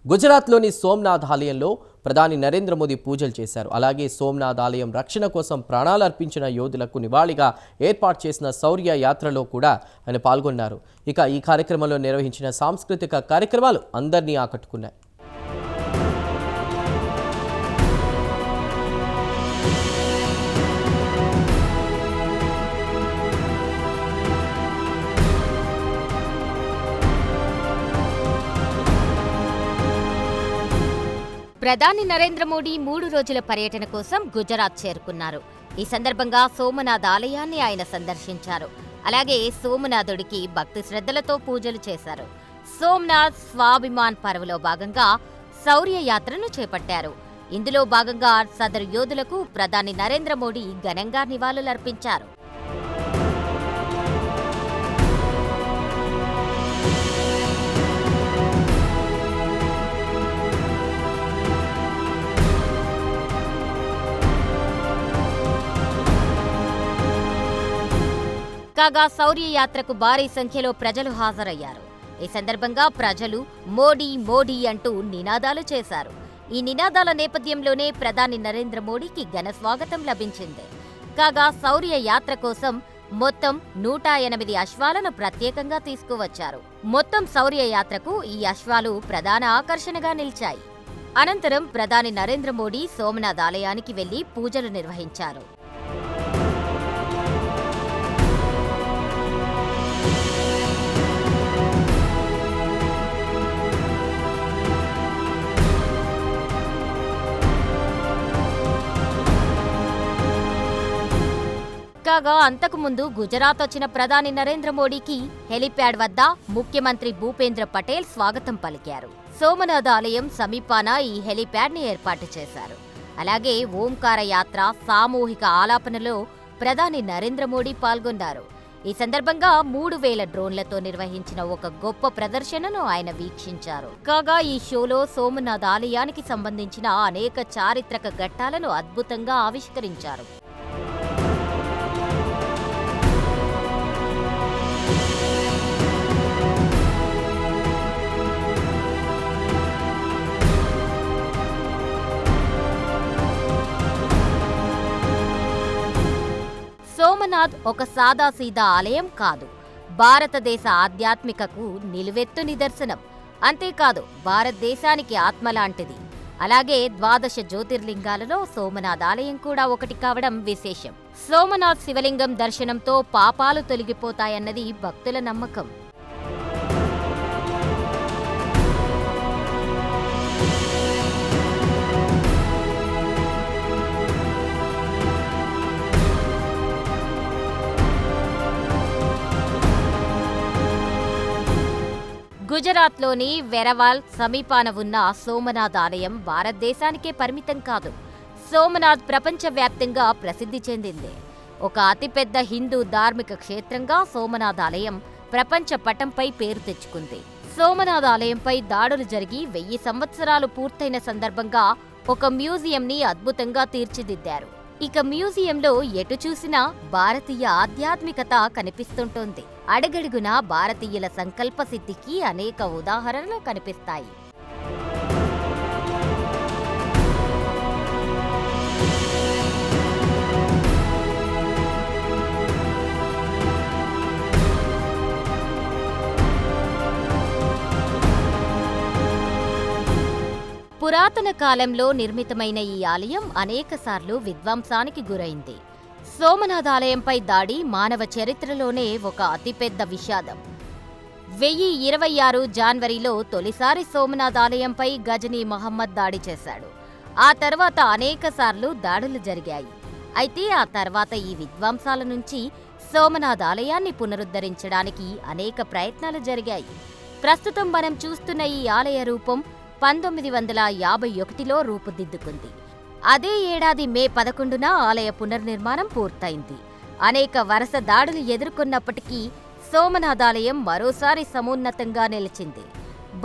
గుజరాత్లోని సోమనాథ్ ఆలయంలో ప్రధాని నరేంద్ర మోదీ పూజలు చేశారు. అలాగే సోమనాథ్ ఆలయం రక్షణ కోసం ప్రాణాలు అర్పించిన యోధులకు నివాళిగా ఏర్పాటు చేసిన శౌర్య యాత్రలో కూడా ఆయన పాల్గొన్నారు. ఇక ఈ కార్యక్రమంలో నిర్వహించిన సాంస్కృతిక కార్యక్రమాలు అందరినీ ఆకట్టుకున్నాయి. ప్రధాని నరేంద్ర మోడీ 3 రోజుల పర్యటన కోసం గుజరాత్ చేరుకున్నారు. ఈ సందర్భంగా సోమనాథ్ ఆలయాన్ని ఆయన సందర్శించారు. అలాగే సోమనాథుడికి భక్తి శ్రద్ధలతో పూజలు చేశారు. సోమనాథ్ స్వాభిమాన్ పర్వలో భాగంగా శౌర్య యాత్రను చేపట్టారు. ఇందులో భాగంగా సదరు యోధులకు ప్రధాని నరేంద్ర మోడీ ఘనంగా నివాళులర్పించారు. కాగా శౌర్య యాత్రకు భారీ సంఖ్యలో ప్రజలు హాజరయ్యారు. ఈ సందర్భంగా ప్రజలు మోడీ మోడీ అంటూ నినాదాలు చేశారు. ఈ నినాదాల నేపథ్యంలోనే ప్రధాని నరేంద్ర మోడీకి ఘన స్వాగతం లభించింది. కాగా శౌర్య యాత్ర కోసం మొత్తం 108 అశ్వాలను ప్రత్యేకంగా తీసుకువచ్చారు. మొత్తం శౌర్య యాత్రకు ఈ అశ్వాలు ప్రధాన ఆకర్షణగా నిలిచాయి. అనంతరం ప్రధాని నరేంద్ర మోడీ సోమనాథ్ ఆలయానికి వెళ్లి పూజలు నిర్వహించారు. కాగా అంతకుముందు గుజరాత్ వచ్చిన ప్రధాని నరేంద్ర మోడీకి హెలిప్యాడ్ వద్ద ముఖ్యమంత్రి భూపేంద్ర పటేల్ స్వాగతం పలికారు. సోమనాథ్ ఆలయం సమీపాన ఈ హెలిప్యాడ్ ని ఏర్పాటు చేశారు. అలాగే ఓంకార యాత్ర సామూహిక ఆలాపనలో ప్రధాని నరేంద్ర మోడీ పాల్గొన్నారు. ఈ సందర్భంగా 3000 డ్రోన్లతో నిర్వహించిన ఒక గొప్ప ప్రదర్శనను ఆయన వీక్షించారు. కాగా ఈ షోలో సోమనాథ్ ఆలయానికి సంబంధించిన అనేక చారిత్రక ఘట్టాలను అద్భుతంగా ఆవిష్కరించారు. సోమనాథ్ ఒక సాదాసీదా ఆలయం కాదు, భారతదేశ ఆధ్యాత్మికకు నిలువెత్తు నిదర్శనం. అంతేకాదు భారతదేశానికి ఆత్మ లాంటిది. అలాగే 12 జ్యోతిర్లింగాలలో సోమనాథ్ ఆలయం కూడా ఒకటి కావడం విశేషం. సోమనాథ్ శివలింగం దర్శనంతో పాపాలు తొలగిపోతాయన్నది భక్తుల నమ్మకం. గుజరాత్లోని వెరవాల్ సమీపాన ఉన్న సోమనాథ్ ఆలయం భారతదేశానికే పరిమితం కాదు. సోమనాథ్ ప్రపంచవ్యాప్తంగా ప్రసిద్ధి చెందింది. ఒక అతిపెద్ద హిందూ ధార్మిక క్షేత్రంగా సోమనాథ్ ఆలయం ప్రపంచ పటంపై పేరు తెచ్చుకుంది. సోమనాథ్ ఆలయంపై దాడులు జరిగి 1000 సంవత్సరాలు పూర్తయిన సందర్భంగా ఒక మ్యూజియంని అద్భుతంగా తీర్చిదిద్దారు. ఇక మ్యూజియంలో ఎటు చూసినా భారతీయ ఆధ్యాత్మికత కనిపిస్తుంటోంది. అడుగడుగునా భారతీయుల సంకల్ప సిద్ధికి అనేక ఉదాహరణలు కనిపిస్తాయి. పురాతన కాలంలో నిర్మితమైన ఈ ఆలయం అనేకసార్లు విధ్వంసానికి గురైంది. సోమనాథ్ ఆలయంపై దాడి మానవ చరిత్రలోనే ఒక అతిపెద్ద విషాదం. 1026 జనవరిలో తొలిసారి సోమనాథ్ ఆలయంపై గజనీ మహమ్మద్ దాడి చేశాడు. ఆ తర్వాత అనేకసార్లు దాడులు జరిగాయి. అయితే ఆ తర్వాత ఈ విధ్వంసాల నుంచి సోమనాథ్ ఆలయాన్ని పునరుద్ధరించడానికి అనేక ప్రయత్నాలు జరిగాయి. ప్రస్తుతం మనం చూస్తున్న ఈ ఆలయ రూపం 1951లో రూపుదిద్దుకుంది. అదే ఏడాది మే 11న ఆలయ పునర్నిర్మాణం పూర్తయింది. అనేక వరుస దాడులు ఎదుర్కొన్నప్పటికీ సోమనాథ్ ఆలయం మరోసారి సమున్నతంగా నిలిచింది.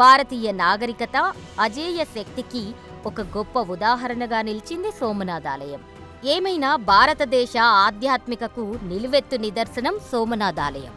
భారతీయ నాగరికత అజేయ శక్తికి ఒక గొప్ప ఉదాహరణగా నిలిచింది సోమనాథ్ ఆలయం. ఏమైనా భారతదేశ ఆధ్యాత్మికకు నిలువెత్తు నిదర్శనం సోమనాథ్ ఆలయం.